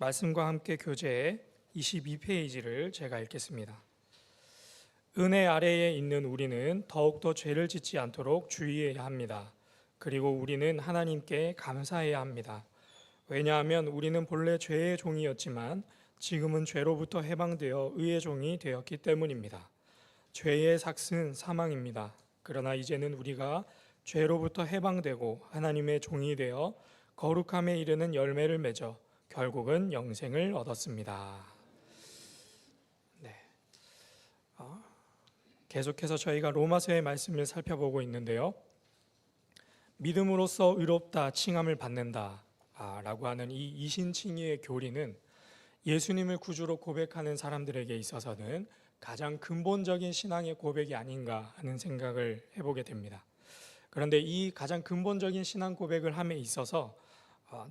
말씀과 함께 교재 22페이지를 제가 읽겠습니다. 은혜 아래에 있는 우리는 더욱더 죄를 짓지 않도록 주의해야 합니다. 그리고 우리는 하나님께 감사해야 합니다. 왜냐하면 우리는 본래 죄의 종이었지만 지금은 죄로부터 해방되어 의의 종이 되었기 때문입니다. 죄의 삭은 사망입니다. 그러나 이제는 우리가 죄로부터 해방되고 하나님의 종이 되어 거룩함에 이르는 열매를 맺어 결국은 영생을 얻었습니다. 네. 계속해서 저희가 로마서의 말씀을 살펴보고 있는데요. 믿음으로써 의롭다 칭함을 받는다 라고 하는 이 이신칭의의 교리는 예수님을 구주로 고백하는 사람들에게 있어서는 가장 근본적인 신앙의 고백이 아닌가 하는 생각을 해보게 됩니다. 그런데 이 가장 근본적인 신앙 고백을 함에 있어서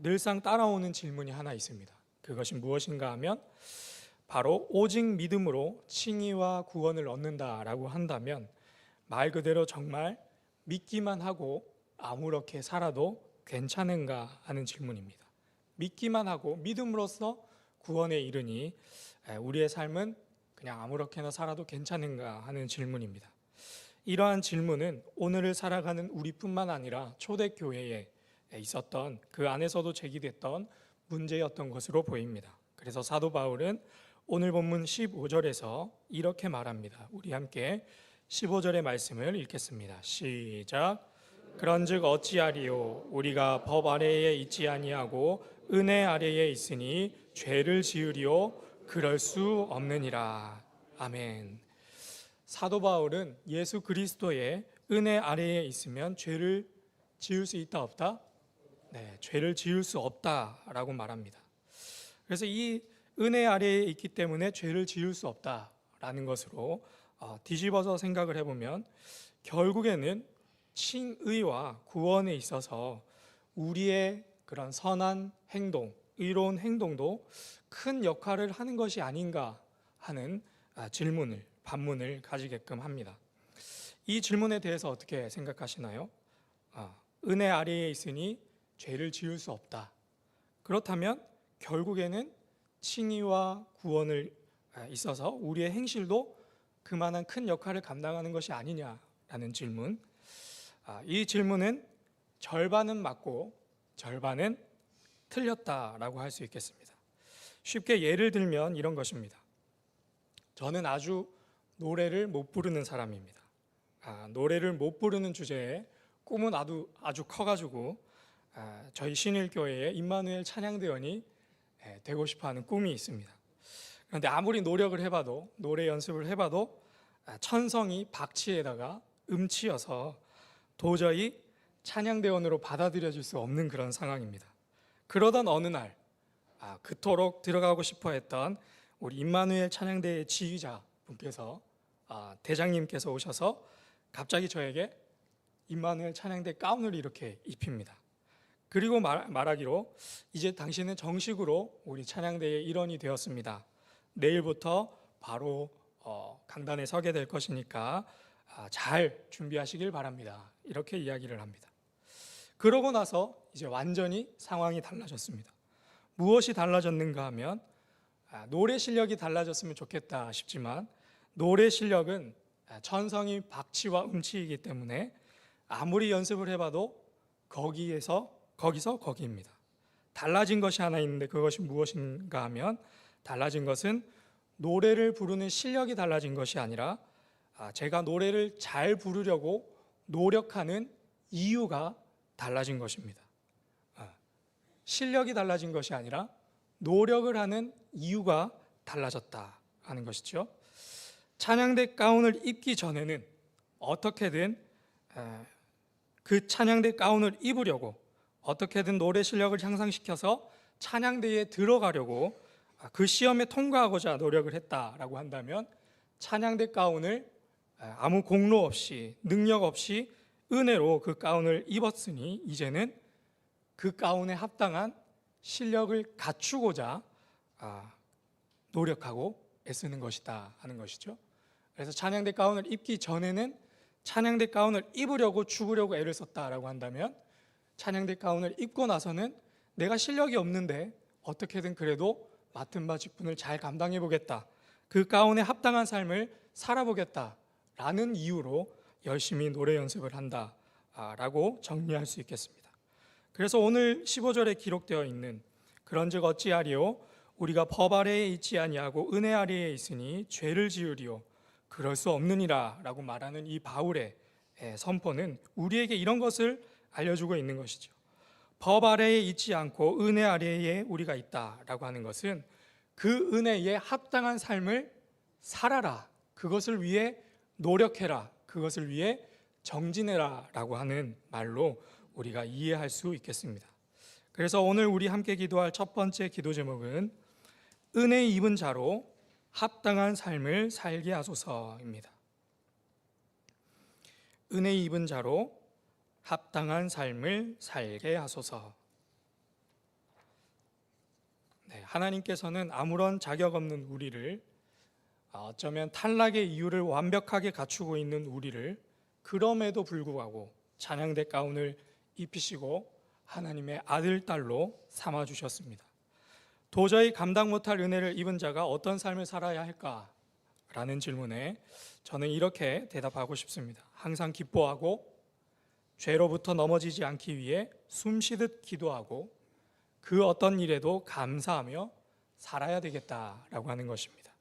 늘상 따라오는 질문이 하나 있습니다. 그것이 무엇인가 하면 바로 오직 믿음으로 칭의와 구원을 얻는다라고 한다면 말 그대로 정말 믿기만 하고 아무렇게 살아도 괜찮은가 하는 질문입니다. 믿기만 하고 믿음으로써 구원에 이르니 우리의 삶은 그냥 아무렇게나 살아도 괜찮은가 하는 질문입니다. 이러한 질문은 오늘을 살아가는 우리뿐만 아니라 초대교회에 있었던 그 안에서도 제기됐던 문제였던 것으로 보입니다. 그래서 사도 바울은 오늘 본문 15절에서 이렇게 말합니다. 우리 함께 15절의 말씀을 읽겠습니다. 시작. 그런즉 어찌하리요 우리가 법 아래에 있지 아니하고 은혜 아래에 있으니 죄를 지으리요 그럴 수 없느니라. 아멘. 사도 바울은 예수 그리스도의 은혜 아래에 있으면 죄를 지을 수 있다 없다? 네, 죄를 지을 수 없다라고 말합니다. 그래서 이 은혜 아래에 있기 때문에 죄를 지을 수 없다라는 것으로 뒤집어서 생각을 해보면 결국에는 칭의와 구원에 있어서 우리의 그런 선한 행동, 의로운 행동도 큰 역할을 하는 것이 아닌가 하는 반문을 가지게끔 합니다. 이 질문에 대해서 어떻게 생각하시나요? 은혜 아래에 있으니 죄를 지을 수 없다. 그렇다면 결국에는 칭의와 구원을 있어서 우리의 행실도 그만한 큰 역할을 감당하는 것이 아니냐라는 질문. 이 질문은 절반은 맞고 절반은 틀렸다라고 할 수 있겠습니다. 쉽게 예를 들면 이런 것입니다. 저는 아주 노래를 못 부르는 사람입니다. 노래를 못 부르는 주제에 꿈은 아주 커가지고 저희 신일교회의 임마누엘 찬양대원이 되고 싶어하는 꿈이 있습니다. 그런데 아무리 노력을 해봐도 노래 연습을 해봐도 천성이 박치에다가 음치여서 도저히 찬양대원으로 받아들여질 수 없는 그런 상황입니다. 그러던 어느 날 그토록 들어가고 싶어 했던 우리 임마누엘 찬양대의 지휘자 분께서 대장님께서 오셔서 갑자기 저에게 임마누엘 찬양대 가운을 이렇게 입힙니다. 그리고 말하기로 이제 당신은 정식으로 우리 찬양대의 일원이 되었습니다. 내일부터 바로 강단에 서게 될 것이니까 잘 준비하시길 바랍니다. 이렇게 이야기를 합니다. 그러고 나서 이제 완전히 상황이 달라졌습니다. 무엇이 달라졌는가 하면 노래 실력이 달라졌으면 좋겠다 싶지만 노래 실력은 천성이 박치와 음치이기 때문에 아무리 연습을 해봐도 거기서 거기입니다. 달라진 것이 하나 있는데 그것이 무엇인가 하면 달라진 것은 노래를 부르는 실력이 달라진 것이 아니라 제가 노래를 잘 부르려고 노력하는 이유가 달라진 것입니다. 실력이 달라진 것이 아니라 노력을 하는 이유가 달라졌다 하는 것이죠. 찬양대 가운을 입기 전에는 어떻게든 그 찬양대 가운을 입으려고 어떻게든 노래 실력을 향상시켜서 찬양대에 들어가려고 그 시험에 통과하고자 노력을 했다라고 한다면 찬양대 가운을 아무 공로 없이 능력 없이 은혜로 그 가운을 입었으니 이제는 그 가운에 합당한 실력을 갖추고자 노력하고 애쓰는 것이다 하는 것이죠. 그래서 찬양대 가운을 입기 전에는 찬양대 가운을 입으려고 죽으려고 애를 썼다라고 한다면 찬양대 가운을 입고 나서는 내가 실력이 없는데 어떻게든 그래도 맡은 바 직분을 잘 감당해 보겠다, 그 가운에 합당한 삶을 살아보겠다라는 이유로 열심히 노래 연습을 한다라고 정리할 수 있겠습니다. 그래서 오늘 15절에 기록되어 있는 그런즉 어찌하리요 우리가 법 아래에 있지 아니하고 은혜 아래에 있으니 죄를 지으리요 그럴 수 없느니라 라고 말하는 이 바울의 선포는 우리에게 이런 것을 알려주고 있는 것이죠. 법 아래에 있지 않고 은혜 아래에 우리가 있다라고 하는 것은 그 은혜에 합당한 삶을 살아라, 그것을 위해 노력해라, 그것을 위해 정진해라 라고 하는 말로 우리가 이해할 수 있겠습니다. 그래서 오늘 우리 함께 기도할 첫 번째 기도 제목은 은혜 입은 자로 합당한 삶을 살게 하소서입니다. 은혜 입은 자로 합당한 삶을 살게 하소서. 하나님께서는 아무런 자격 없는 우리를, 어쩌면 탈락의 이유를 완벽하게 갖추고 있는 우리를 그럼에도 불구하고 찬양대 가운을 입히시고 하나님의 아들, 딸로 삼아주셨습니다. 도저히 감당 못할 은혜를 입은 자가 어떤 삶을 살아야 할까라는 질문에 저는 이렇게 대답하고 싶습니다. 항상 기뻐하고 죄로부터 넘어지지 않기 위해 숨쉬듯 기도하고 그 어떤 일에도 감사하며 살아야 되겠다라고 하는 것입니다.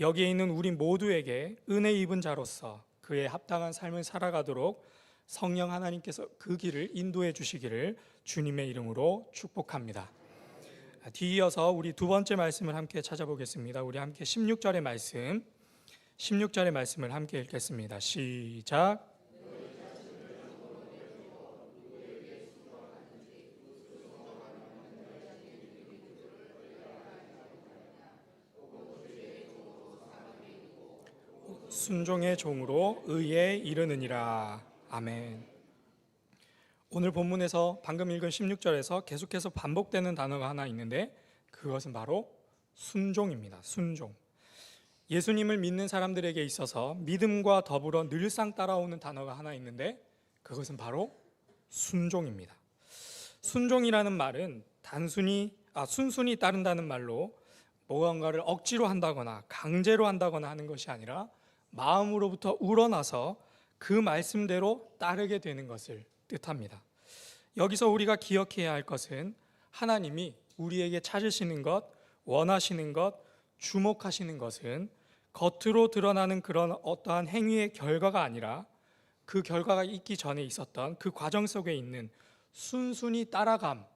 여기에 있는 우리 모두에게 은혜 입은 자로서 그에 합당한 삶을 살아가도록 성령 하나님께서 그 길을 인도해 주시기를 주님의 이름으로 축복합니다. 뒤이어서 우리 두 번째 말씀을 함께 찾아보겠습니다. 우리 함께 16절의 말씀을 함께 읽겠습니다. 시작. 순종의 종으로 의에 이르느니라. 아멘. 오늘 본문에서 방금 읽은 16절에서 계속해서 반복되는 단어가 하나 있는데 그것은 바로 순종입니다. 순종. 예수님을 믿는 사람들에게 있어서 믿음과 더불어 늘상 따라오는 단어가 하나 있는데 그것은 바로 순종입니다. 순종이라는 말은 순순히 따른다는 말로 무언가를 억지로 한다거나 강제로 한다거나 하는 것이 아니라 마음으로부터 우러나서 그 말씀대로 따르게 되는 것을 뜻합니다. 여기서 우리가 기억해야 할 것은 하나님이 우리에게 찾으시는 것, 원하시는 것, 주목하시는 것은 겉으로 드러나는 그런 어떠한 행위의 결과가 아니라 그 결과가 있기 전에 있었던 그 과정 속에 있는 순순히 따라감,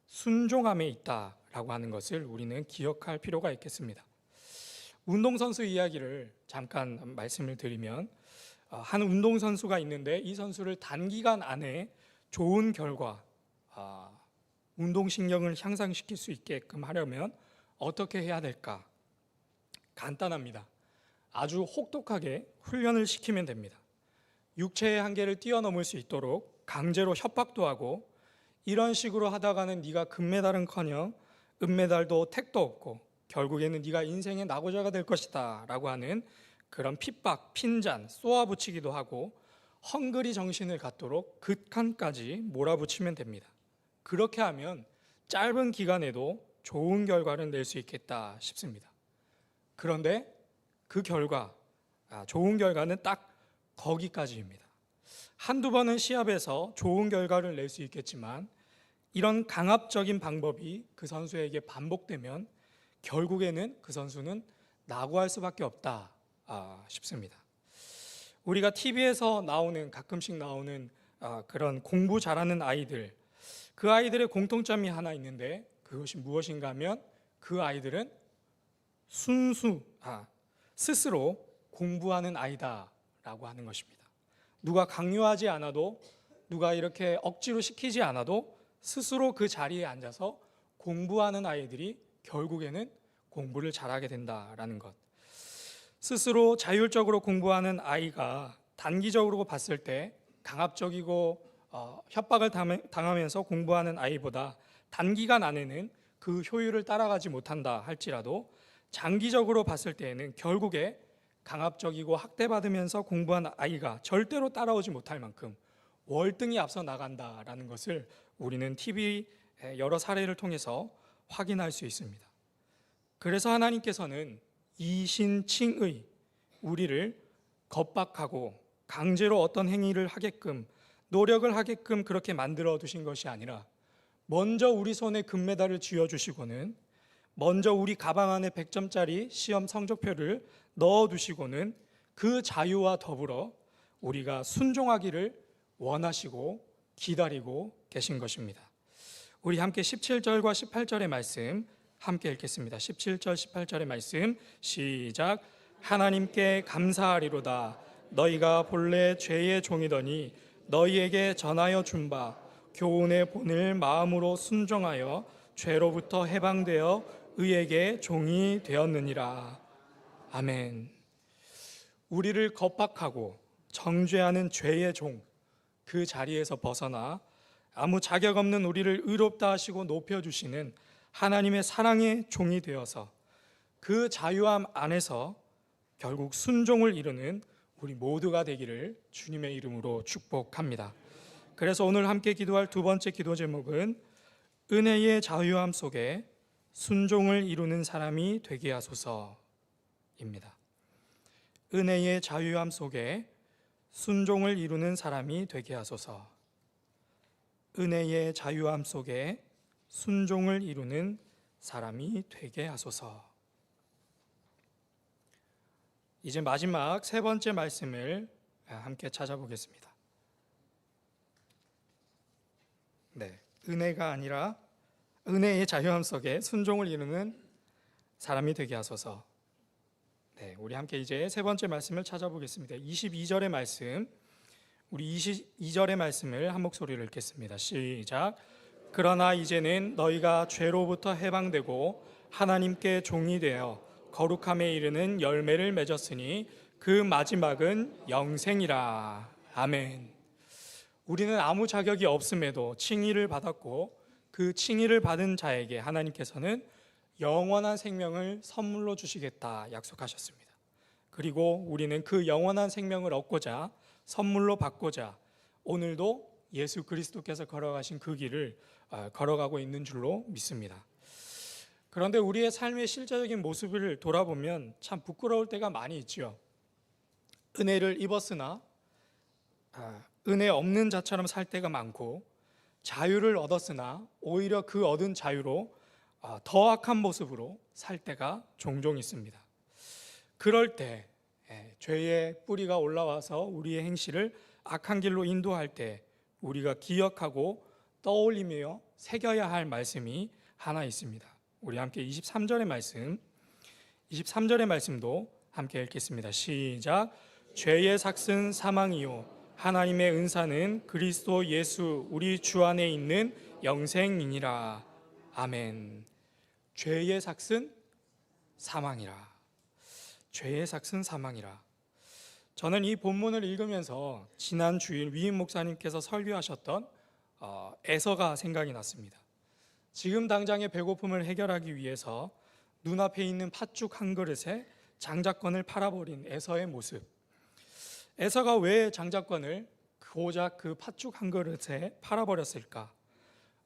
순종함에 있다라고 하는 것을 우리는 기억할 필요가 있겠습니다. 운동선수 이야기를 잠깐 말씀을 드리면 한 운동선수가 있는데 이 선수를 단기간 안에 좋은 결과, 운동신경을 향상시킬 수 있게끔 하려면 어떻게 해야 될까? 간단합니다. 아주 혹독하게 훈련을 시키면 됩니다. 육체의 한계를 뛰어넘을 수 있도록 강제로 협박도 하고 이런 식으로 하다가는 네가 금메달은커녕 은메달도 택도 없고 결국에는 네가 인생의 낙오자가 될 것이다 라고 하는 그런 핍박, 핀잔, 쏘아붙이기도 하고 헝그리 정신을 갖도록 극한까지 몰아붙이면 됩니다. 그렇게 하면 짧은 기간에도 좋은 결과를 낼 수 있겠다 싶습니다. 그런데 그 결과, 좋은 결과는 딱 거기까지입니다. 한두 번은 시합에서 좋은 결과를 낼 수 있겠지만 이런 강압적인 방법이 그 선수에게 반복되면 결국에는 그 선수는 낙오할 수밖에 없다 싶습니다. 우리가 TV에서 가끔씩 나오는 그런 공부 잘하는 아이들, 그 아이들의 공통점이 하나 있는데 그것이 무엇인가 하면 그 아이들은 스스로 공부하는 아이다라고 하는 것입니다. 누가 강요하지 않아도, 누가 이렇게 억지로 시키지 않아도 스스로 그 자리에 앉아서 공부하는 아이들이 결국에는 공부를 잘하게 된다라는 것. 스스로 자율적으로 공부하는 아이가 단기적으로 봤을 때 강압적이고 협박을 당하면서 공부하는 아이보다 단기간 안에는 그 효율을 따라가지 못한다 할지라도 장기적으로 봤을 때에는 결국에 강압적이고 학대받으면서 공부한 아이가 절대로 따라오지 못할 만큼 월등히 앞서 나간다라는 것을 우리는 TV 여러 사례를 통해서 확인할 수 있습니다. 그래서 하나님께서는 이신칭의 우리를 겁박하고 강제로 어떤 행위를 하게끔 노력을 하게끔 그렇게 만들어 두신 것이 아니라 먼저 우리 손에 금메달을 쥐어주시고는 먼저 우리 가방 안에 100점짜리 시험 성적표를 넣어두시고는 그 자유와 더불어 우리가 순종하기를 원하시고 기다리고 계신 것입니다. 우리 함께 17절과 18절의 말씀 함께 읽겠습니다. 17절 18절의 말씀 시작. 하나님께 감사하리로다. 너희가 본래 죄의 종이더니 너희에게 전하여 준 바 교훈의 본을 마음으로 순종하여 죄로부터 해방되어 의에게 종이 되었느니라. 아멘. 우리를 겁박하고 정죄하는 죄의 종, 그 자리에서 벗어나 아무 자격 없는 우리를 의롭다 하시고 높여주시는 하나님의 사랑의 종이 되어서 그 자유함 안에서 결국 순종을 이루는 우리 모두가 되기를 주님의 이름으로 축복합니다. 그래서 오늘 함께 기도할 두 번째 기도 제목은 은혜의 자유함 속에 순종을 이루는 사람이 되게 하소서입니다. 은혜의 자유함 속에 순종을 이루는 사람이 되게 하소서. 은혜의 자유함 속에 순종을 이루는 사람이 되게 하소서. 이제 마지막 세 번째 말씀을 함께 찾아보겠습니다. 은혜가 아니라 은혜의 자유함 속에 순종을 이루는 사람이 되게 하소서. 우리 함께 이제 세 번째 말씀을 찾아보겠습니다. 22절의 말씀, 우리 22절의 말씀을 한 목소리로 읽겠습니다. 시작. 그러나 이제는 너희가 죄로부터 해방되고 하나님께 종이 되어 거룩함에 이르는 열매를 맺었으니 그 마지막은 영생이라. 아멘. 우리는 아무 자격이 없음에도 칭의를 받았고 그 칭의를 받은 자에게 하나님께서는 영원한 생명을 선물로 주시겠다 약속하셨습니다. 그리고 우리는 그 영원한 생명을 얻고자 선물로 받고자 오늘도 예수 그리스도께서 걸어가신 그 길을 걸어가고 있는 줄로 믿습니다. 그런데 우리의 삶의 실제적인 모습을 돌아보면 참 부끄러울 때가 많이 있죠. 은혜를 입었으나 은혜 없는 자처럼 살 때가 많고, 자유를 얻었으나 오히려 그 얻은 자유로 더 악한 모습으로 살 때가 종종 있습니다. 그럴 때 죄의 뿌리가 올라와서 우리의 행실을 악한 길로 인도할 때 우리가 기억하고 떠올리며 새겨야 할 말씀이 하나 있습니다. 우리 함께 23절의 말씀, 23절의 말씀도 함께 읽겠습니다. 시작. 죄의 삭은 사망이요 하나님의 은사는 그리스도 예수 우리 주 안에 있는 영생이니라. 아멘. 죄의 삭은 사망이라. 죄의 삭은 사망이라. 저는 이 본문을 읽으면서 지난 주일 위임 목사님께서 설교하셨던 에서가 생각이 났습니다. 지금 당장의 배고픔을 해결하기 위해서 눈앞에 있는 팥죽 한 그릇에 장자권을 팔아버린 에서의 모습. 에서가 왜 장자권을 고작 그 팥죽 한 그릇에 팔아버렸을까?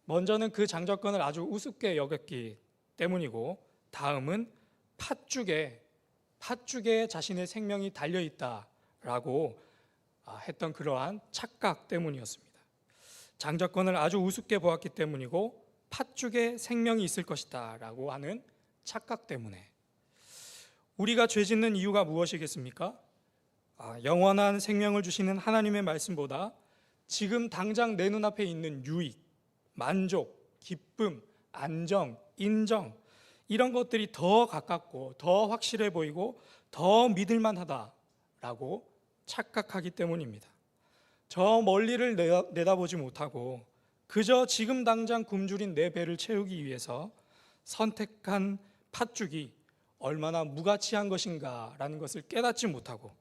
먼저는 그 장자권을 아주 우습게 여겼기 때문이고, 다음은 팥죽에 자신의 생명이 달려있다라고 했던 그러한 착각 때문이었습니다. 장자권을 아주 우습게 보았기 때문이고, 팥죽에 생명이 있을 것이다 라고 하는 착각 때문에. 우리가 죄 짓는 이유가 무엇이겠습니까? 영원한 생명을 주시는 하나님의 말씀보다 지금 당장 내 눈앞에 있는 유익, 만족, 기쁨, 안정, 인정, 이런 것들이 더 가깝고 더 확실해 보이고 더 믿을만하다라고 착각하기 때문입니다. 저 멀리를 내다보지 못하고 그저 지금 당장 굶주린 내 배를 채우기 위해서 선택한 팥죽이 얼마나 무가치한 것인가라는 것을 깨닫지 못하고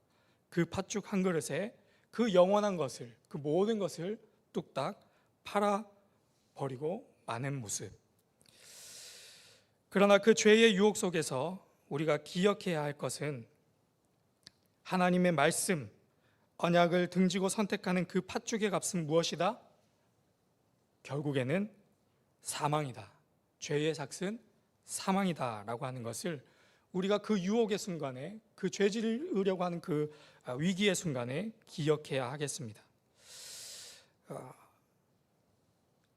그 팥죽 한 그릇에 그 영원한 것을, 그 모든 것을 뚝딱 팔아버리고 마는 모습. 그러나 그 죄의 유혹 속에서 우리가 기억해야 할 것은 하나님의 말씀, 언약을 등지고 선택하는 그 팥죽의 값은 무엇이다? 결국에는 사망이다, 죄의 삭은 사망이다라고 하는 것을 우리가 그 유혹의 순간에, 그 죄 지으려고 하는 그 위기의 순간에 기억해야 하겠습니다.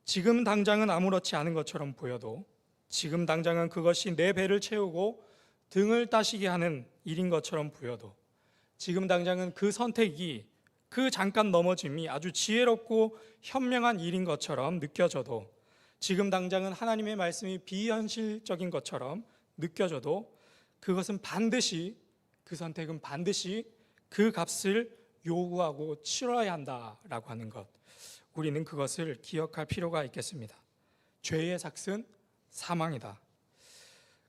지금 당장은 아무렇지 않은 것처럼 보여도, 지금 당장은 그것이 내 배를 채우고 등을 따시게 하는 일인 것처럼 보여도, 지금 당장은 그 선택이, 그 잠깐 넘어짐이 아주 지혜롭고 현명한 일인 것처럼 느껴져도, 지금 당장은 하나님의 말씀이 비현실적인 것처럼 느껴져도 그것은 반드시, 그 선택은 반드시 그 값을 요구하고 치러야 한다라고 하는 것, 우리는 그것을 기억할 필요가 있겠습니다. 죄의 삭은 사망이다.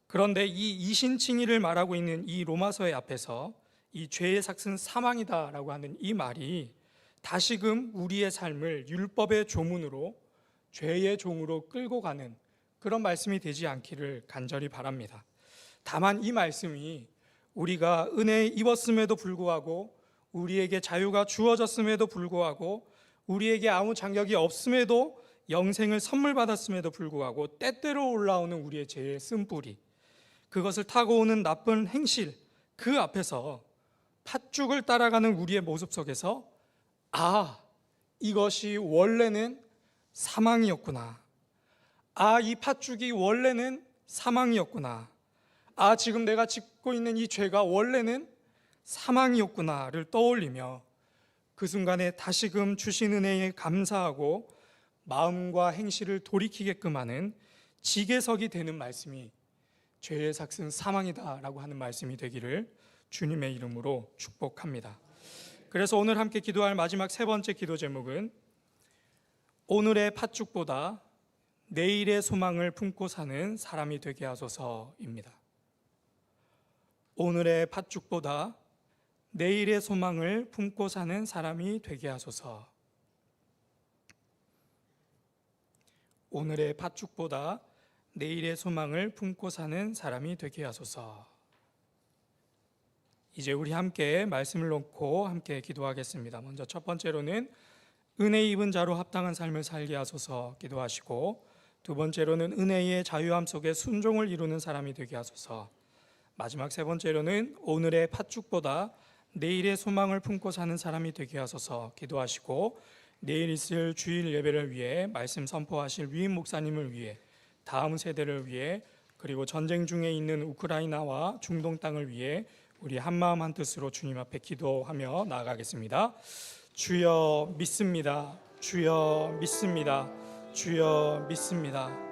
그런데 이 이신칭의를 말하고 있는 이 로마서의 앞에서 이 죄의 삭은 사망이다라고 하는 이 말이 다시금 우리의 삶을 율법의 조문으로, 죄의 종으로 끌고 가는 그런 말씀이 되지 않기를 간절히 바랍니다. 다만 이 말씀이 우리가 은혜 입었음에도 불구하고, 우리에게 자유가 주어졌음에도 불구하고, 우리에게 아무 장벽이 없음에도, 영생을 선물 받았음에도 불구하고 때때로 올라오는 우리의 죄의 쓴뿌리, 그것을 타고 오는 나쁜 행실, 그 앞에서 팥죽을 따라가는 우리의 모습 속에서 이것이 원래는 사망이었구나, 이 팥죽이 원래는 사망이었구나, 지금 내가 짓고 있는 이 죄가 원래는 사망이었구나를 떠올리며 그 순간에 다시금 주신 은혜에 감사하고 마음과 행실을 돌이키게끔 하는 지게석이 되는 말씀이 죄의 삭은 사망이다라고 하는 말씀이 되기를 주님의 이름으로 축복합니다. 그래서 오늘 함께 기도할 마지막 세 번째 기도 제목은 오늘의 팥죽보다 내일의 소망을 품고 사는 사람이 되게 하소서입니다. 오늘의 팥죽보다 내일의 소망을 품고 사는 사람이 되게 하소서. 오늘의 팥죽보다 내일의 소망을 품고 사는 사람이 되게 하소서. 이제 우리 함께 말씀을 놓고 함께 기도하겠습니다. 먼저 첫 번째로는 은혜 입은 자로 합당한 삶을 살게 하소서 기도하시고, 두 번째로는 은혜의 자유함 속에 순종을 이루는 사람이 되게 하소서, 마지막 세 번째로는 오늘의 팥죽보다 내일의 소망을 품고 사는 사람이 되게 하소서 기도하시고, 내일 있을 주일 예배를 위해 말씀 선포하실 위임 목사님을 위해, 다음 세대를 위해, 그리고 전쟁 중에 있는 우크라이나와 중동 땅을 위해 우리 한마음 한뜻으로 주님 앞에 기도하며 나아가겠습니다. 주여 믿습니다. 주여 믿습니다. 주여 믿습니다.